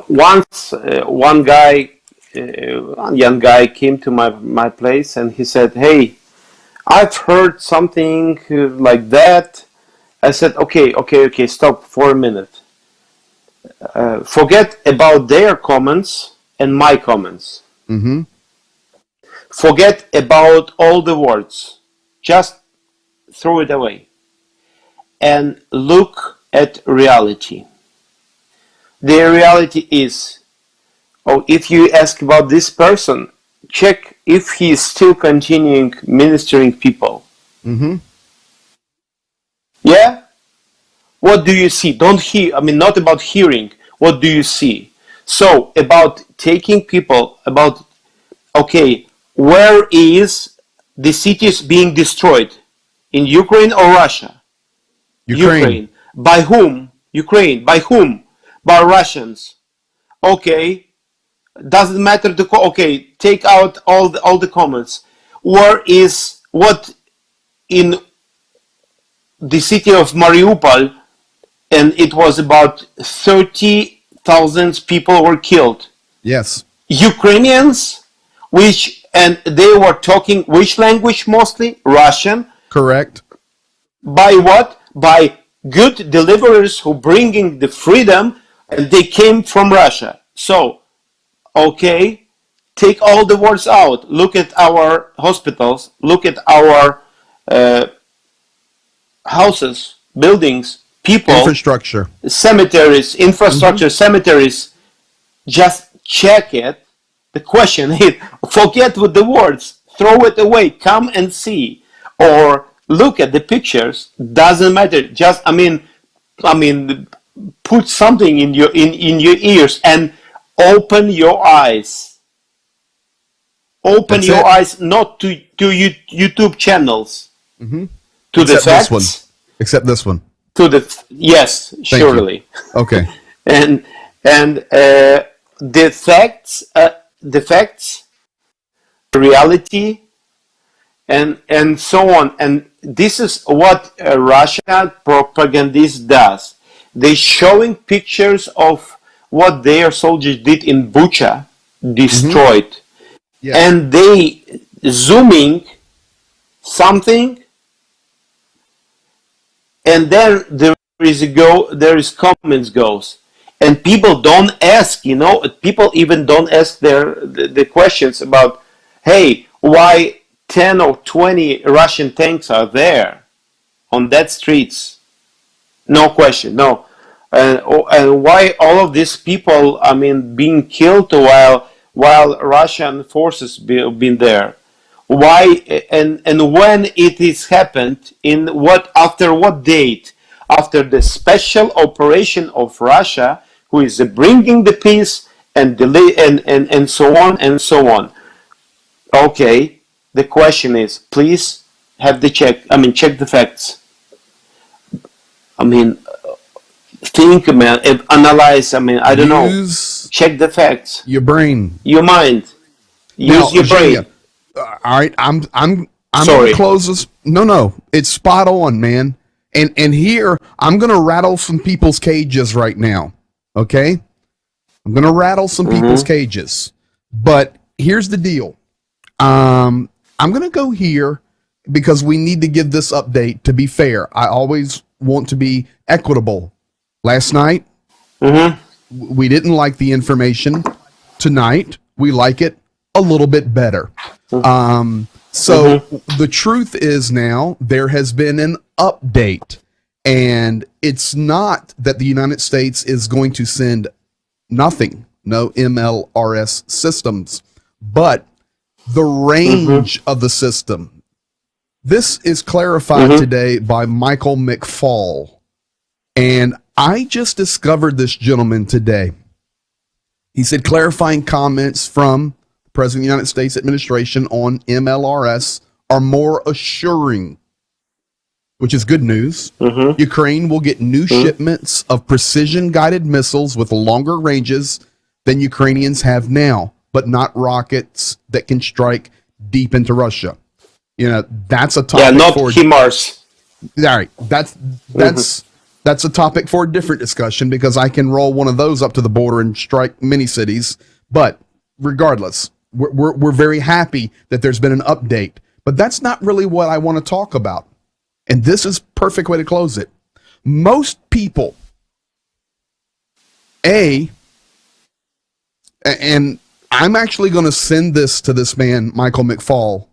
Once one young guy came to my place and he said, "Hey, I've heard something like that." I said, okay, stop for a minute. Forget about their comments and my comments.
Mm-hmm.
Forget about all the words. Just throw it away. And look at reality. The reality is, if you ask about this person, check if he is still continuing ministering people.
Mm-hmm.
Yeah? What do you see? Don't hear, not about hearing. What do you see? So, about taking people, where is the cities being destroyed? In Ukraine or Russia?
Ukraine.
By whom? Ukraine. By whom? By Russians. Okay. Doesn't matter. Take out all the comments. Where is what in the city of Mariupol? And it was about 30,000 people were killed.
Yes.
Ukrainians, and they were talking which language mostly? Russian.
Correct.
By what? By good deliverers who bringing the freedom, and they came from Russia. So, take all the words out. Look at our hospitals. Look at our houses, buildings, people,
infrastructure,
cemeteries, cemeteries. Just check it. The question is, forget with the words, throw it away, come and see, or look at the pictures. Doesn't matter. Just put something in your ears and open your eyes. Open your eyes, not to YouTube channels.
Mm-hmm.
To the facts.
This one. Except this one.
Yes,
Thank
surely.
You. Okay.
and the facts, reality, and so on. And this is what Russia propagandist does. They showing pictures of what their soldiers did in Bucha, destroyed, mm-hmm. Yes. And they zooming something, and then there is comments goes, and people don't ask. People even don't ask the questions about, hey, why 10 or 20 Russian tanks are there on that streets? No question, no. And why all of these people, being killed while Russian forces been there? Why and when it is happened, after what date? After the special operation of Russia, who is bringing the peace and so on and so on. Okay, the question is, please have the check the facts. Think, man, analyze. I don't know. Check the facts.
Your brain.
Your mind. Use your brain.
Virginia, all right, I'm
Sorry.
gonna close this. No, it's spot on, man. And here I'm gonna rattle some people's cages right now. Okay, I'm gonna rattle some people's cages. But here's the deal. I'm gonna go here because we need to give this update. To be fair, I always want to be equitable. Last night, we didn't like the information. Tonight, we like it a little bit better. So the truth is now there has been an update, and it's not that the United States is going to send nothing, no MLRS systems, but the range of the system. This is clarified today by Michael McFaul, and I just discovered this gentleman today. He said clarifying comments from the President of the United States administration on MLRS are more assuring, which is good news. Ukraine will get new shipments of precision-guided missiles with longer ranges than Ukrainians have now, but not rockets that can strike deep into Russia. You know, that's a topic.
Yeah, not
for
HIMARS.
All right, that's a topic for a different discussion because I can roll one of those up to the border and strike many cities. But regardless, we're very happy that there's been an update. But that's not really what I want to talk about. And this is perfect way to close it. Most people, and I'm actually going to send this to this man, Michael McFaul.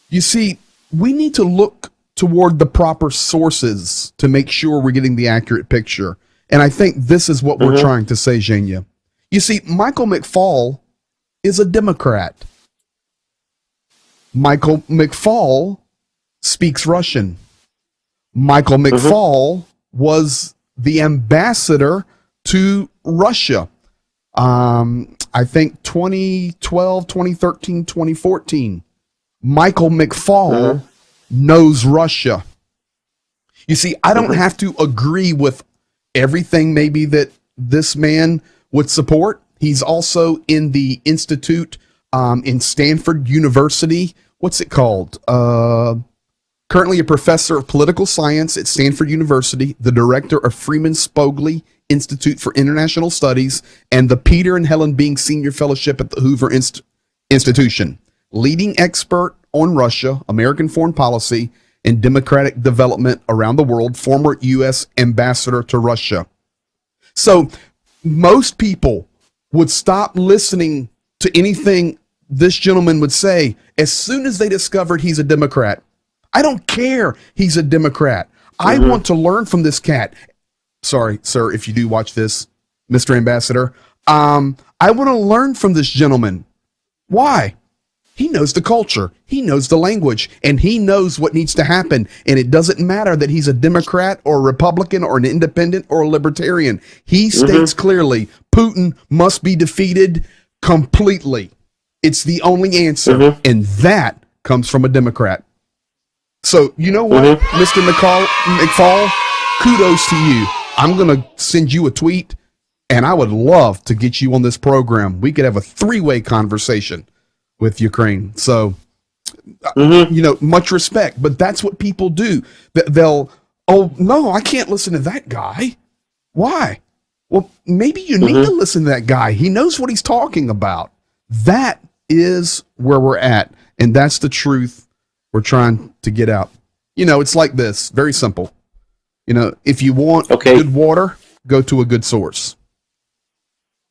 You see, we need to look toward the proper sources to make sure we're getting the accurate picture. And I think this is what we're trying to say, Zhenya. You see, Michael McFaul is a Democrat. Michael McFaul speaks Russian. Michael McFaul was the ambassador to Russia. I think 2012, 2013, 2014. Michael McFaul knows Russia. You see, I don't have to agree with everything maybe that this man would support. He's also in the institute in Stanford University. What's it called? Currently a professor of political science at Stanford University, the director of Freeman Spogli Institute for International Studies, and the Peter and Helen Bing Senior Fellowship at the Hoover Institution. Leading expert on Russia, American foreign policy, and democratic development around the world, former U.S. ambassador to Russia. So most people would stop listening to anything this gentleman would say as soon as they discovered he's a Democrat. I don't care he's a Democrat. I want to learn from this cat. Sorry, sir, if you do watch this, Mr. Ambassador. I want to learn from this gentleman. Why? He knows the culture, he knows the language, and he knows what needs to happen. And it doesn't matter that he's a Democrat or a Republican or an independent or a libertarian. He states clearly, Putin must be defeated completely. It's the only answer, and that comes from a Democrat. So, you know what, Mr. McFaul, kudos to you. I'm going to send you a tweet, and I would love to get you on this program. We could have a three-way conversation with Ukraine. So, you know, much respect, but that's what people do. They'll, oh, no, I can't listen to that guy. Why? Well, maybe you need to listen to that guy. He knows what he's talking about. That is where we're at, and that's the truth we're trying to get out. You know, it's like this, very simple. You know, if you want good water, go to a good source.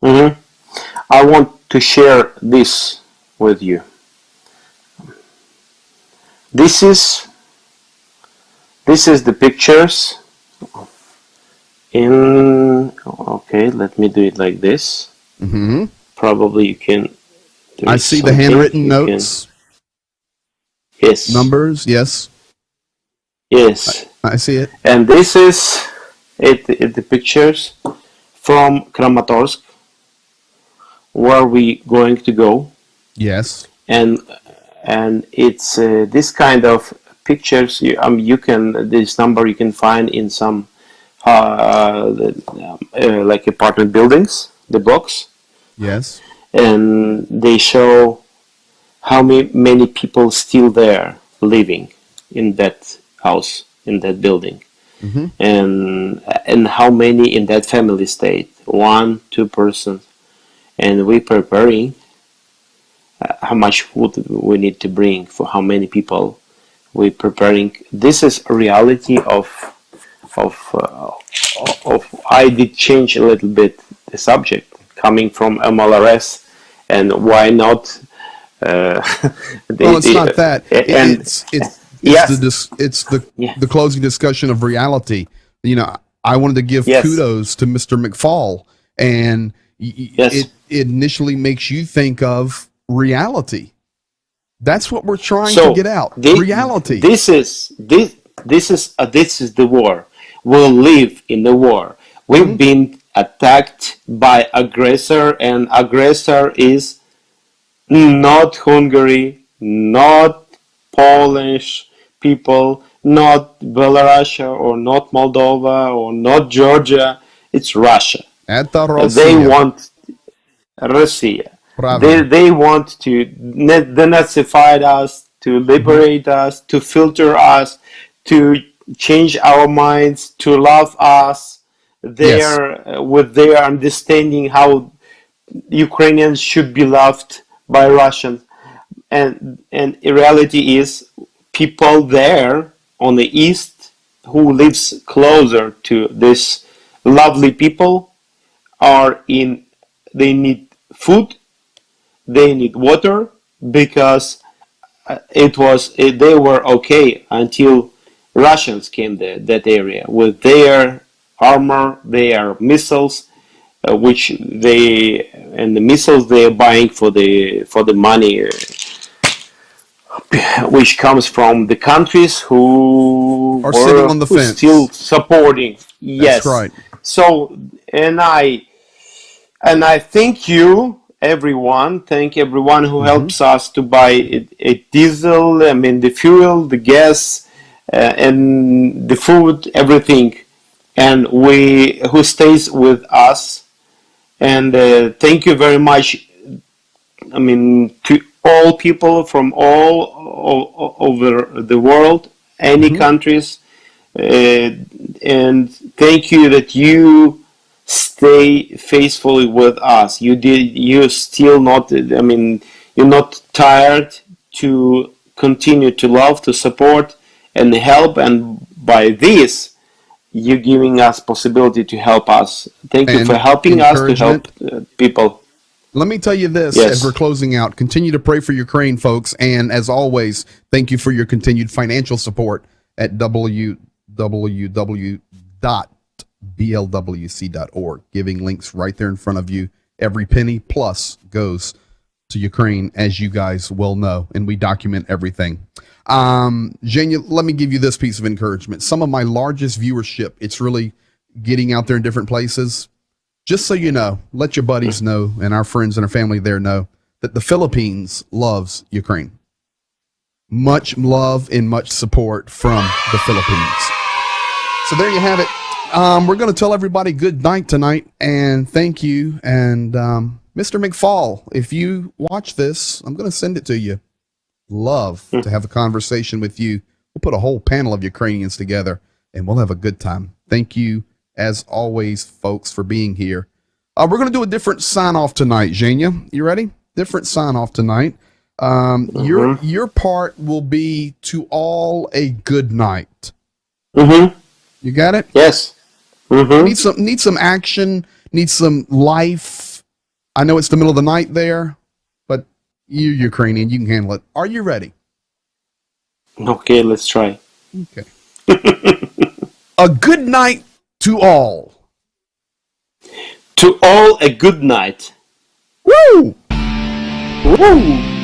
I want to share this with you. This is the pictures in, okay, let me do it like this. Probably you can do
I see the handwritten notes.
Yes.
Numbers, yes.
Yes.
I see it.
And this is the pictures from Kramatorsk, where we going to go.
Yes.
And it's this kind of pictures. You can, this number you can find in some like apartment buildings, the blocks,
Yes.
and they show how many people still there living in that house, in that building,
Mm-hmm.
and how many in that family state, 1, 2 persons, and we preparing how much food we need to bring for how many people we preparing. This is a reality of I did change a little bit the subject coming from MLRS, and why not
Well, it's not that.
and
It's
yes,
the closing discussion of reality. You know, I wanted to give
yes,
kudos to Mr. McFall, and
yes.
it initially makes you think of reality. That's what we're trying to
So
get out. Reality.
this is the war. We live in the war.
Mm-hmm.
We've been attacked by aggressor, and aggressor is not Hungary, not Polish people, not Belarus or not Moldova or not Georgia. It's Russia.
Это
They
Россия.
want Russia.
Правильно.
They want to denazify us, to liberate us, to filter us, to change our minds, to love us.
Yes.
With their understanding how Ukrainians should be loved by Russians, and the reality is people there on the east who lives closer to this lovely people are in. They need food, they need water, because they were okay until Russians came there, that area, with their armor, their missiles, which the missiles they are buying for the money, which comes from the countries who
Are sitting on the
who
fence.
still supporting. Yes.
That's right.
So and I thank you, everyone. Thank everyone who
Mm-hmm.
helps us to buy a diesel. I mean, the fuel, the gas, and the food, everything, and who stays with us. And thank you very much. I mean, to all people from all over the world, any
Mm-hmm.
countries, and thank you that you stay faithfully with us. You're still not, I mean, you're not tired to continue to love, to support and help, and by this you're giving us possibility to help us. Thank you
And
for helping us to help
encouragement.
people.
Let me tell you this
Yes.
as we're closing out. Continue to pray for Ukraine, folks. And as always, thank you for your continued financial support at www.blwc.org. Giving links right there in front of you. Every penny plus goes to Ukraine, as you guys well know, and we document everything. Zhenya, let me give you this piece of encouragement. Some of my largest viewership, it's really getting out there in different places. Just so you know, let your buddies know and our friends and our family there know that the Philippines loves Ukraine. Much love and much support from the Philippines. So there you have it. We're going to tell everybody good night tonight, and thank you. And Mr. McFall, if you watch this, I'm going to send it to you. Love to have a conversation with you. We'll put a whole panel of Ukrainians together, and we'll have a good time. Thank you, as always, folks, for being here. We're going to do a different sign-off tonight, Zhenya. You ready? Different sign-off tonight. Your part will be to all a good night. You got it?
Yes.
Need some action, need some life. I know it's the middle of the night there, but you're Ukrainian, you can handle it. Are you ready?
Okay, let's try.
Okay. A good night to all.
To all a good night.
Woo!
Woo!